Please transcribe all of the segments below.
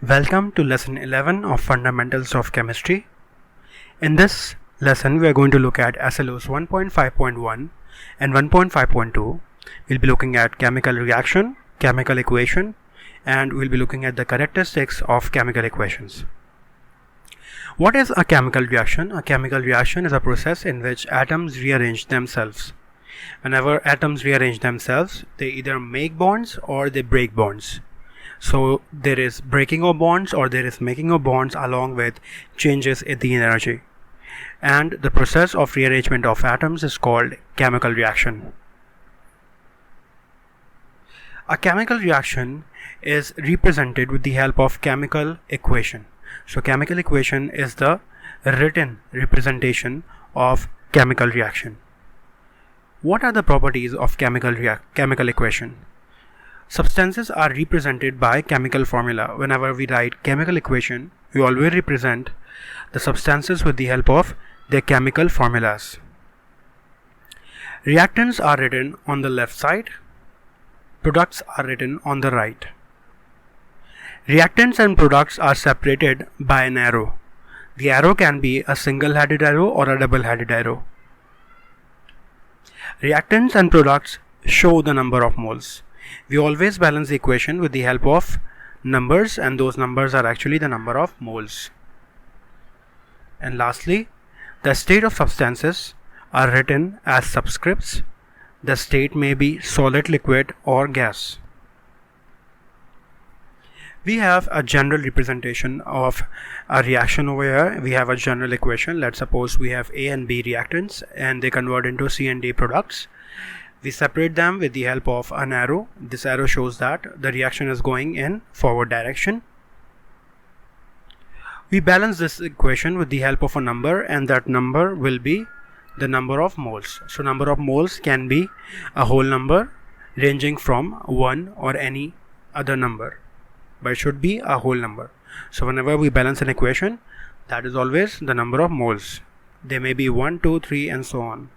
Welcome to lesson 11 of Fundamentals of Chemistry. In this lesson we are going to look at SLOs 1.5.1 and 1.5.2. We'll be looking at chemical reaction, chemical equation, and we'll be looking at the characteristics of chemical equations. What is a chemical reaction? A chemical reaction is a process in which atoms rearrange themselves. Whenever atoms rearrange themselves, they either make bonds or they break bonds. So there is breaking of bonds or there is making of bonds along with changes in the energy. And the process of rearrangement of atoms is called chemical reaction. A chemical reaction is represented with the help of chemical equation. So chemical equation is the written representation of chemical reaction. What are the properties of chemical equation? Substances are represented by chemical formula. Whenever we write chemical equation, we always represent the substances with the help of their chemical formulas. Reactants are written on the left side. Products are written on the right. Reactants and products are separated by an arrow. The arrow can be a single-headed arrow or a double-headed arrow. Reactants and products show the number of moles. We always balance the equation with the help of numbers, and those numbers are actually the number of moles. And lastly, the state of substances are written as subscripts. The state may be solid, liquid, or gas. We have a general representation of a reaction over here. We have a general equation. Let's suppose we have A and B reactants and they convert into C and D products. We separate them with the help of an arrow. This arrow shows that the reaction is going in forward direction. We balance this equation with the help of a number, and that number will be the number of moles. So number of moles can be a whole number ranging from 1 or any other number, but it should be a whole number. So whenever we balance an equation, that is always the number of moles. They may be 1, 2, 3 and so on.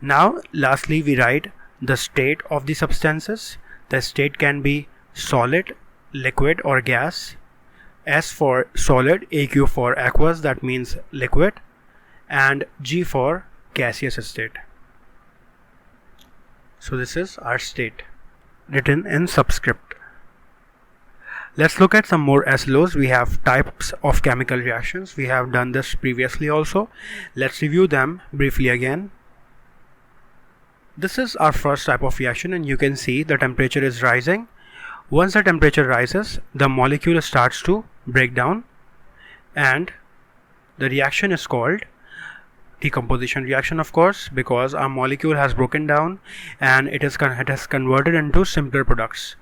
Now lastly we write the state of the substances. The state can be solid, liquid or gas. S for solid, AQ for aqueous, that means liquid, and G for gaseous state. So this is our state written in subscript. Let's look at some more SLOs. We have types of chemical reactions. We have done this previously also. Let's review them briefly again. This is our first type of reaction, and you can see the temperature is rising. Once the temperature rises, the molecule starts to break down, and the reaction is called decomposition reaction, of course, because our molecule has broken down and it has converted into simpler products.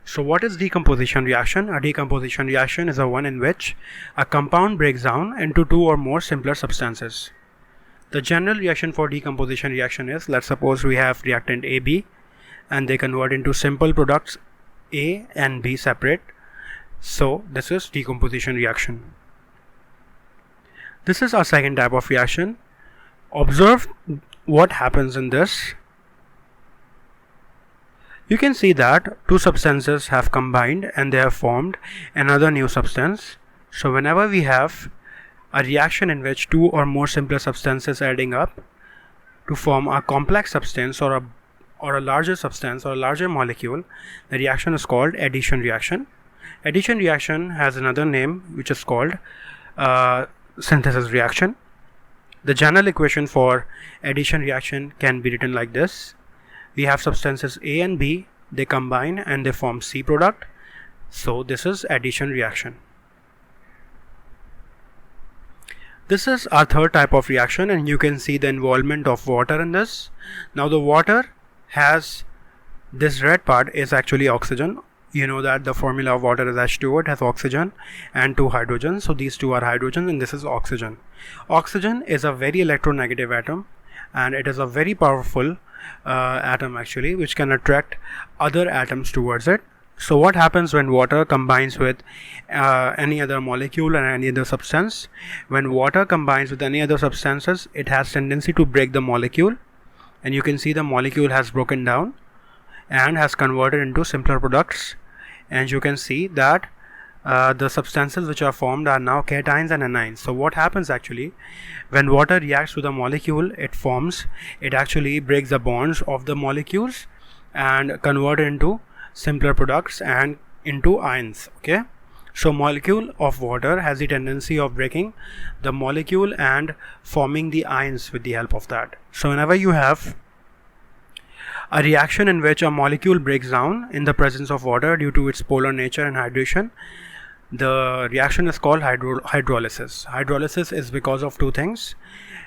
So what is decomposition reaction? A decomposition reaction is a one in which a compound breaks down into two or more simpler substances. The general reaction for decomposition reaction is, let's suppose we have reactant AB and they convert into simple products A and B separate. So this is decomposition reaction. This is our second type of reaction. Observe what happens in this. You can see that two substances have combined and they have formed another new substance. So whenever we have a reaction in which two or more simpler substances adding up to form a complex substance or a larger substance or a larger molecule, the reaction is called addition reaction. Addition reaction has another name which is called synthesis reaction. The general equation for addition reaction can be written like this. We have substances A and B, they combine and they form C product. So this is addition reaction. This is our third type of reaction, and you can see the involvement of water in this. Now the water has, this red part is actually oxygen. You know that the formula of water is H2O. It has oxygen and two hydrogens. So these two are hydrogen and this is oxygen. Oxygen is a very electronegative atom, and it is a very powerful atom actually, which can attract other atoms towards it. So what happens when water combines with any other molecule and any other substance? When water combines with any other substances, it has tendency to break the molecule, and you can see the molecule has broken down and has converted into simpler products and you can see that the substances which are formed are now cations and anions. So what happens actually, when water reacts to the molecule it actually breaks the bonds of the molecules and convert into simpler products and into ions. Okay, so molecule of water has the tendency of breaking the molecule and forming the ions with the help of that. So whenever you have a reaction in which a molecule breaks down in the presence of water due to its polar nature and hydration, the reaction is called hydrolysis. Hydrolysis is because of two things.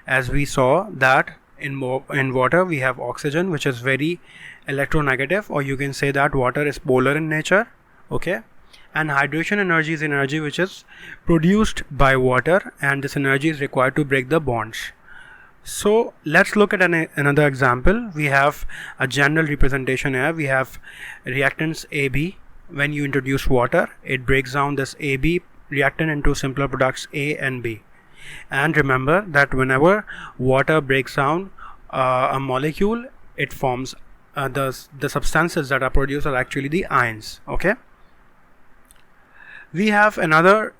As we saw that in water we have oxygen, which is very electronegative, or you can say that water is polar in nature. Okay, and hydration energy is energy which is produced by water, and this energy is required to break the bonds. So let's look at another example. We have a general representation here. We have reactants AB. When you introduce water, it breaks down this AB reactant into simpler products A and B. And remember that whenever water breaks down a molecule, it forms the substances that are produced are actually the ions. Okay, we have another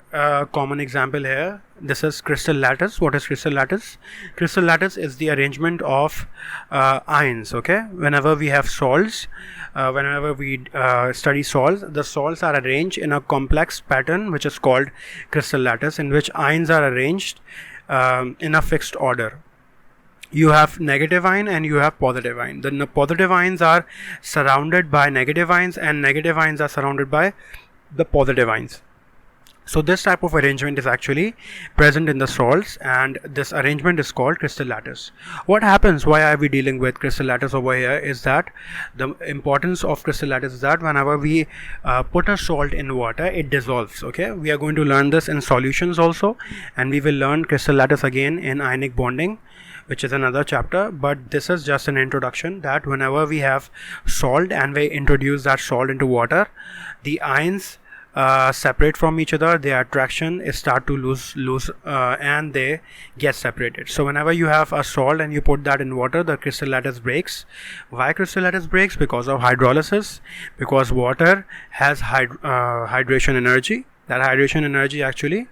common example here. This is crystal lattice. What is crystal lattice? Crystal lattice is the arrangement of ions. Okay, whenever we have salts, whenever we study salts, the salts are arranged in a complex pattern which is called crystal lattice, in which ions are arranged in a fixed order. You have negative ion and you have positive ion. The positive ions are surrounded by negative ions, and negative ions are surrounded by the positive ions. So this type of arrangement is actually present in the salts, and this arrangement is called crystal lattice. What happens, why are we dealing with crystal lattice over here, is that the importance of crystal lattice is that whenever we put a salt in water, it dissolves. Okay, we are going to learn this in solutions also, and we will learn crystal lattice again in ionic bonding, which is another chapter, but this is just an introduction that whenever we have salt and we introduce that salt into water, the ions separate from each other, their attraction is start to lose and they get separated. So whenever you have a salt and you put that in water, the crystal lattice breaks. Why crystal lattice breaks? Because of hydrolysis, because water has hydration energy. That hydration energy actually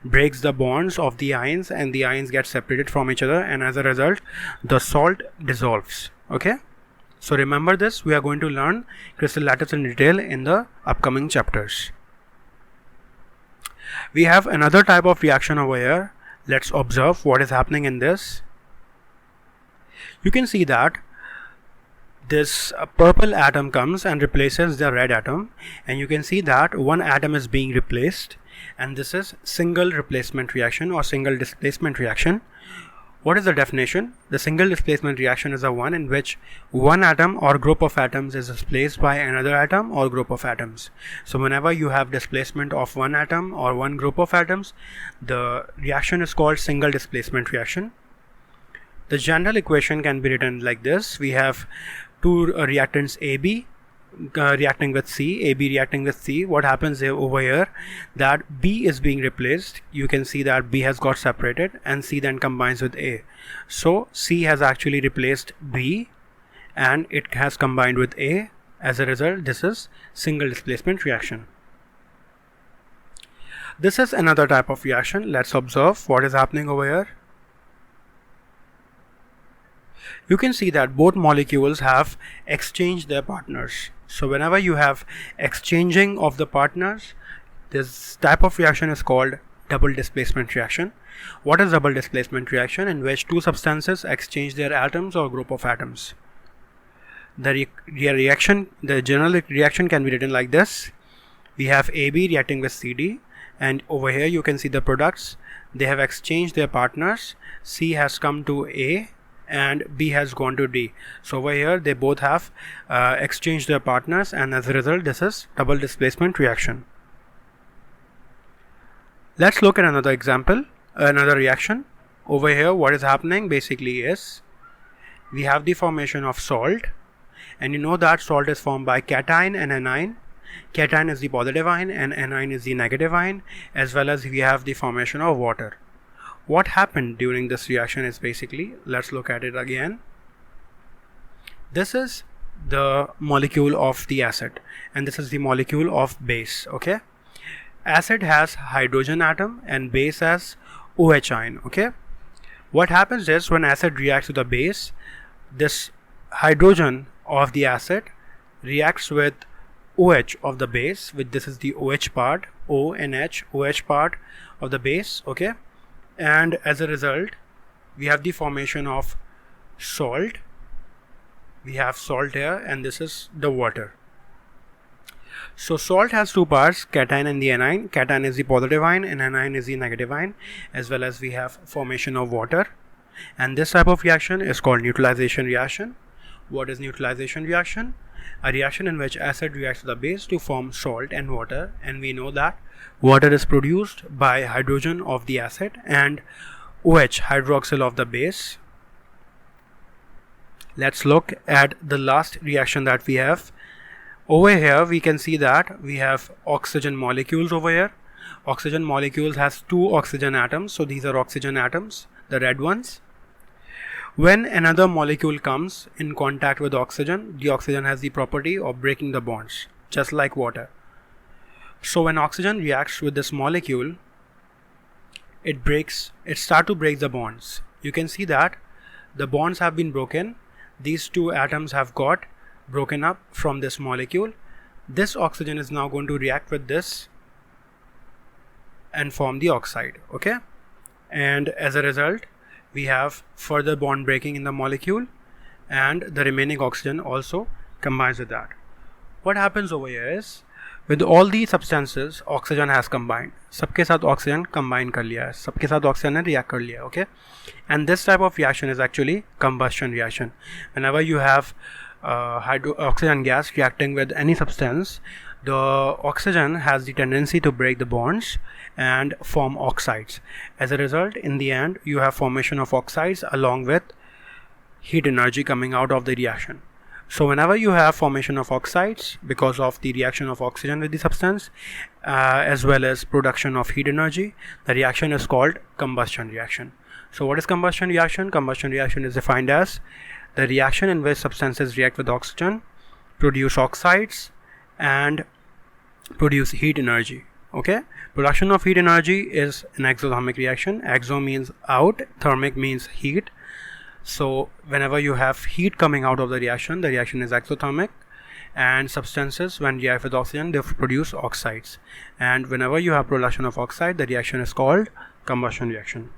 breaks the bonds of the ions, and the ions get separated from each other, and as a result the salt dissolves. Okay, so remember this. We are going to learn crystal lattice in detail in the upcoming chapters. We have another type of reaction over here. Let's observe what is happening in this. You can see that this purple atom comes and replaces the red atom, and you can see that one atom is being replaced, and this is single replacement reaction or single displacement reaction. What is the definition? The single displacement reaction is the one in which one atom or group of atoms is displaced by another atom or group of atoms. So whenever you have displacement of one atom or one group of atoms, the reaction is called single displacement reaction. The general equation can be written like this. We have two reactants AB reacting with C, AB reacting with C. What happens over here, that B is being replaced. You can see that B has got separated and C then combines with A. So C has actually replaced B and it has combined with A. As a result, this is single displacement reaction. This is another type of reaction. Let's observe what is happening over here. You can see that both molecules have exchanged their partners. So whenever you have exchanging of the partners, this type of reaction is called double displacement reaction. What is double displacement reaction? In which two substances exchange their atoms or group of atoms. The general reaction can be written like this. We have AB reacting with CD, and over here you can see the products. They have exchanged their partners. C has come to A and B has gone to D. So over here they both have exchanged their partners, and as a result this is double displacement reaction. Let's look at another example, another reaction. Over here what is happening basically is we have the formation of salt, and you know that salt is formed by cation and anion. Cation is the positive ion and anion is the negative ion, as well as we have the formation of water. What happened during this reaction is basically, let's look at it again. This is the molecule of the acid, and this is the molecule of base. Okay, acid has hydrogen atom and base has OH ion. Okay, what happens is when acid reacts with the base, this hydrogen of the acid reacts with OH of the base, with this is the OH part, O and H, OH part of the base. Okay, and as a result we have the formation of salt. We have salt here, and this is the water. So salt has two parts, cation and the anion. Cation is the positive ion and anion is the negative ion, as well as we have formation of water. And this type of reaction is called neutralization reaction. What is neutralization reaction? A reaction in which acid reacts with the base to form salt and water, and we know that water is produced by hydrogen of the acid and OH, hydroxyl of the base. Let's look at the last reaction that we have. Over here we can see that we have oxygen molecules over here. Oxygen molecules has two oxygen atoms, so these are oxygen atoms, the red ones. When another molecule comes in contact with oxygen, the oxygen has the property of breaking the bonds, just like water. So when oxygen reacts with this molecule, it starts to break the bonds. You can see that the bonds have been broken. These two atoms have got broken up from this molecule. This oxygen is now going to react with this and form the oxide. Okay, and as a result we have further bond breaking in the molecule, and the remaining oxygen also combines with that. What happens over here is, with all these substances oxygen has combined. सबके साथ oxygen combine कर लिया है, सबके साथ oxygen ने react कर लिया. Okay, and this type of reaction is actually combustion reaction. Whenever you have oxygen gas reacting with any substance, the oxygen has the tendency to break the bonds and form oxides. As a result, in the end you have formation of oxides along with heat energy coming out of the reaction. So whenever you have formation of oxides because of the reaction of oxygen with the substance, as well as production of heat energy, the reaction is called combustion reaction. So what is combustion reaction? Combustion reaction is defined as the reaction in which substances react with oxygen, produce oxides and produce heat energy. Okay, production of heat energy is an exothermic reaction. Exo means out, thermic means heat. So whenever you have heat coming out of the reaction is exothermic, and substances when react with oxygen they produce oxides, and whenever you have production of oxide the reaction is called combustion reaction.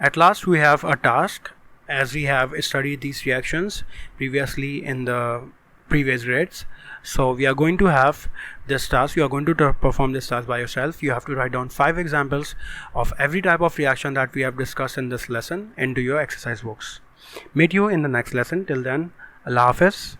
At last we have a task, as we have studied these reactions previously in the previous grades. So we are going to have this task. You are going to perform this task by yourself. You have to write down 5 examples of every type of reaction that we have discussed in this lesson into your exercise books. Meet you in the next lesson. Till then, Allah Hafiz.